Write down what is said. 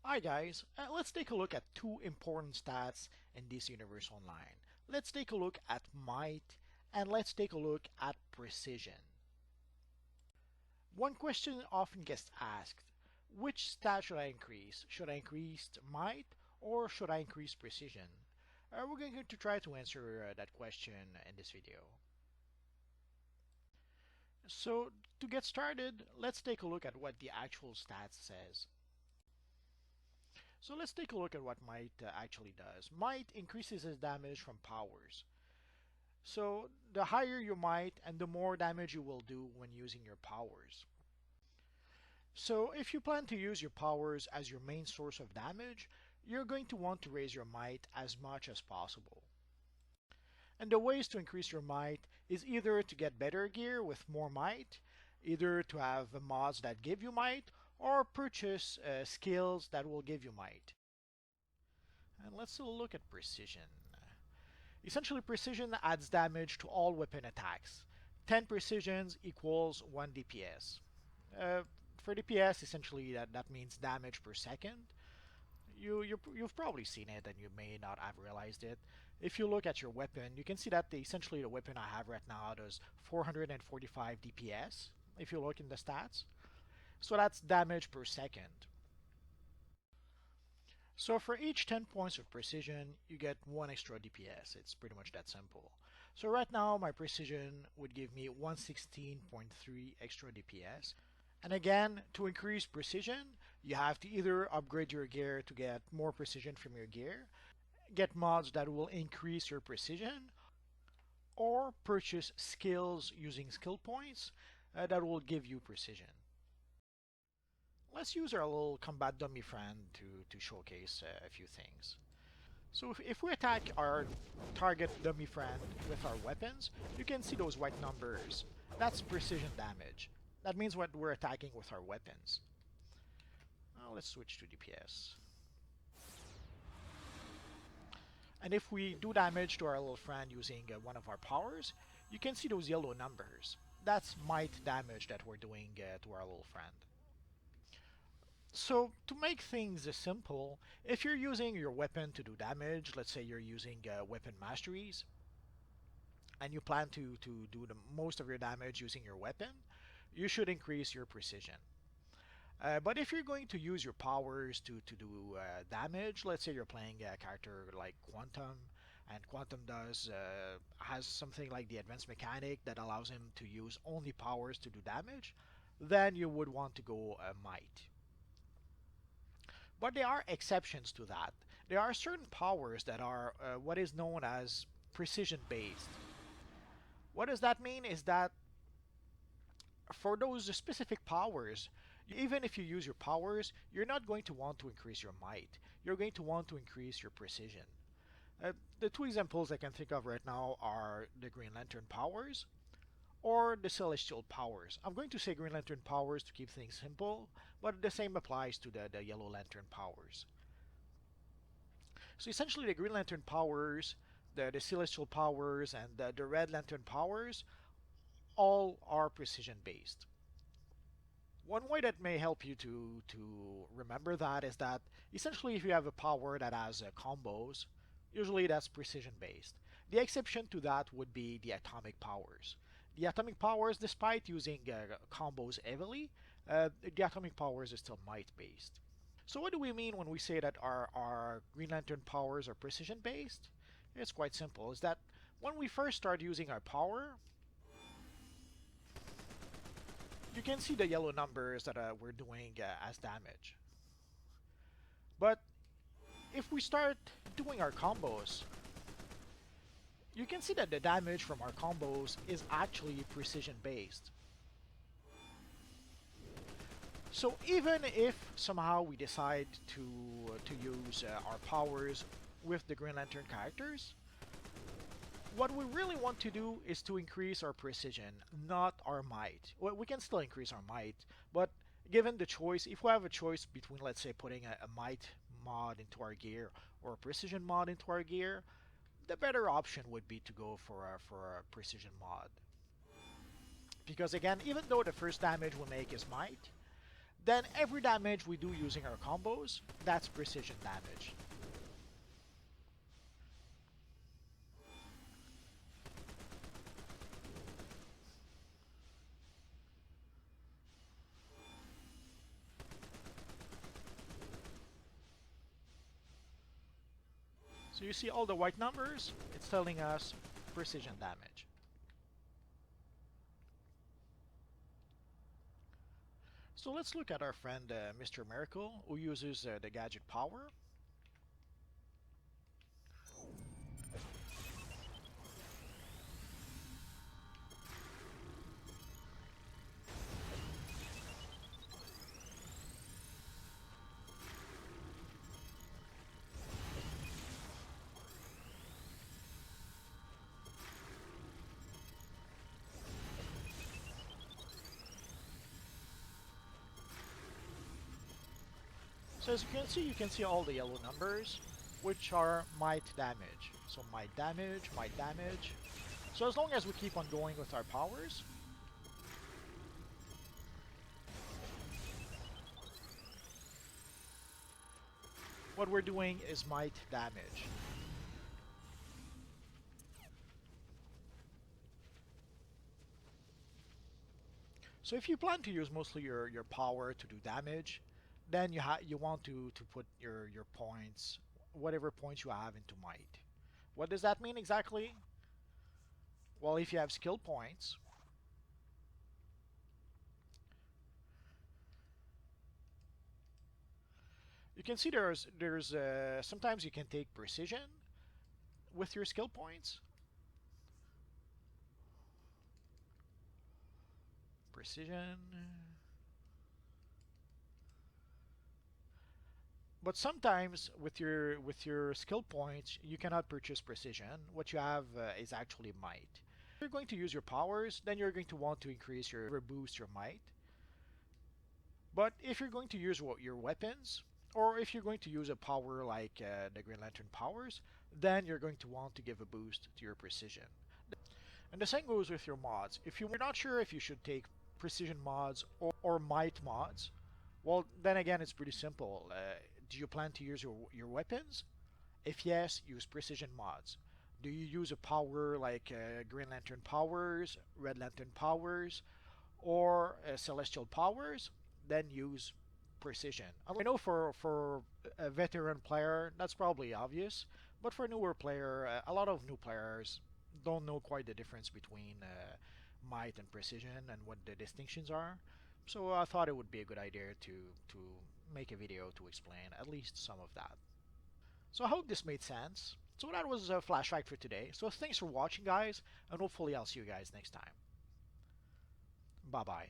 Hi guys, let's take a look at two important stats in this universe online. Let's take a look at might and let's take a look at precision. One question often gets asked, which stat should I increase? Should I increase might or should I increase precision? We're going to try to answer that question in this video. So to get started, let's take a look at what the actual stat says. So let's take a look at what might actually does. Might increases its damage from powers. So the higher your might and the more damage you will do when using your powers. So if you plan to use your powers as your main source of damage, you're going to want to raise your might as much as possible. And the ways to increase your might is either to get better gear with more might, either to have mods that give you might, or purchase skills that will give you might. And let's look at precision. Essentially, precision adds damage to all weapon attacks. 10 precisions equals 1 DPS. For DPS, essentially that means damage per second. You've probably seen it and you may not have realized it. If you look at your weapon, you can see that essentially the weapon I have right now does 445 DPS, if you look in the stats. So that's damage per second. So for each 10 points of precision, you get 1 extra DPS. It's pretty much that simple. So right now, my precision would give me 116.3 extra DPS. And again, to increase precision, you have to either upgrade your gear to get more precision from your gear, get mods that will increase your precision, or purchase skills using skill points that will give you precision. Let's use our little combat dummy friend to showcase a few things. So if we attack our target dummy friend with our weapons, you can see those white numbers. That's precision damage. That means what we're attacking with our weapons. Now let's switch to DPS. And if we do damage to our little friend using one of our powers, you can see those yellow numbers. That's might damage that we're doing to our little friend. So to make things simple, if you're using your weapon to do damage, let's say you're using weapon masteries, and you plan to do the most of your damage using your weapon, you should increase your precision. But if you're going to use your powers to do damage, let's say you're playing a character like Quantum, and Quantum has something like the advanced mechanic that allows him to use only powers to do damage, then you would want to go might. But there are exceptions to that. There are certain powers that are what is known as precision based. What does that mean is that for those specific powers, even if you use your powers, you're not going to want to increase your might. You're going to want to increase your precision. The two examples I can think of right now are the Green Lantern powers or the Celestial powers. I'm going to say Green Lantern powers to keep things simple, but the same applies to the Yellow Lantern powers. So essentially the Green Lantern powers, the Celestial powers, and the Red Lantern powers all are precision based. One way that may help you to remember that is that essentially if you have a power that has combos, usually that's precision based. The exception to that would be the atomic powers. The atomic powers, despite using combos heavily, the atomic powers are still might based. So what do we mean when we say that our Green Lantern powers are precision based? It's quite simple. Is that when we first start using our power, you can see the yellow numbers that we're doing as damage. But if we start doing our combos, you can see that the damage from our combos is actually precision based. So even if somehow we decide to use our powers with the Green Lantern characters, what we really want to do is to increase our precision, not our might. Well, we can still increase our might, but given the choice, if we have a choice between, let's say, putting a might mod into our gear or a precision mod into our gear, the better option would be to go for a precision mod. Because again, even though the first damage we make is might, Then every damage we do using our combos, that's precision damage. So you see all the white numbers, it's telling us precision damage. So let's look at our friend Mr. Miracle, who uses the gadget power. So as you can see all the yellow numbers, which are might damage. So might damage, might damage. So as long as we keep on going with our powers, what we're doing is might damage. So if you plan to use mostly your power to do damage, then you want to put your points, whatever points you have, into might. What does that mean exactly? Well, if you have skill points, you can see there's sometimes you can take precision with your skill points. Precision. But sometimes with your skill points, you cannot purchase precision. What you have is actually might. If you're going to use your powers, then you're going to want to increase your boost your might. But if you're going to use your weapons, or if you're going to use a power like the Green Lantern powers, then you're going to want to give a boost to your precision. And the same goes with your mods. If you're not sure if you should take precision mods or might mods, well, then again, it's pretty simple. Do you plan to use your weapons? If yes, use precision mods. Do you use a power like Green Lantern powers, Red Lantern powers, or Celestial powers? Then use precision. I know for a veteran player, that's probably obvious, but for a newer player, a lot of new players don't know quite the difference between might and precision and what the distinctions are. So I thought it would be a good idea to make a video to explain at least some of that. So I hope this made sense. So that was a flashback for today. So thanks for watching, guys, and hopefully I'll see you guys next time. Bye bye.